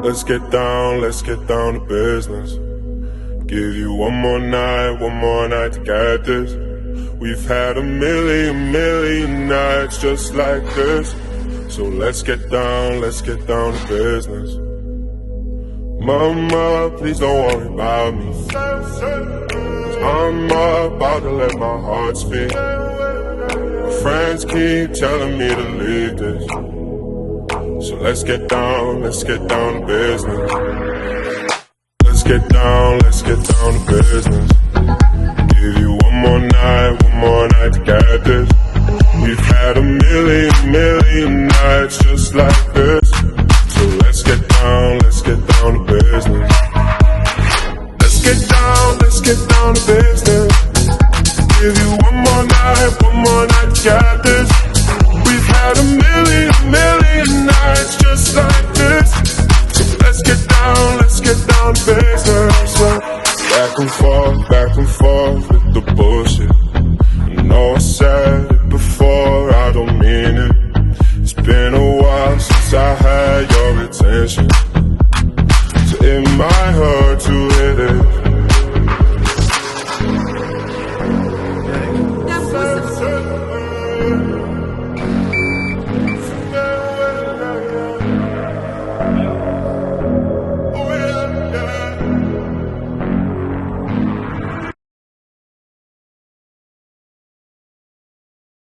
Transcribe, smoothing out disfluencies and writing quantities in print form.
Let's get down to business. Give you one more night to get this. We've had a million nights just like this. So let's get down to business. Mama, please don't worry about me, 'cause I'm about to let my heart speak. My friends keep telling me to leave this. So let's get down to business. Let's get down to business. Give you one more night to get this. We've had a million nights just like this. So let's get down to business. Let's get down to business. Give you one more night to get this. We've had a million nights just like this. So let's get down to business. Back and forth with the bullshit. I know I said it before, I don't mean it. It's been a while since I had your attention, so it might hurt to hit it.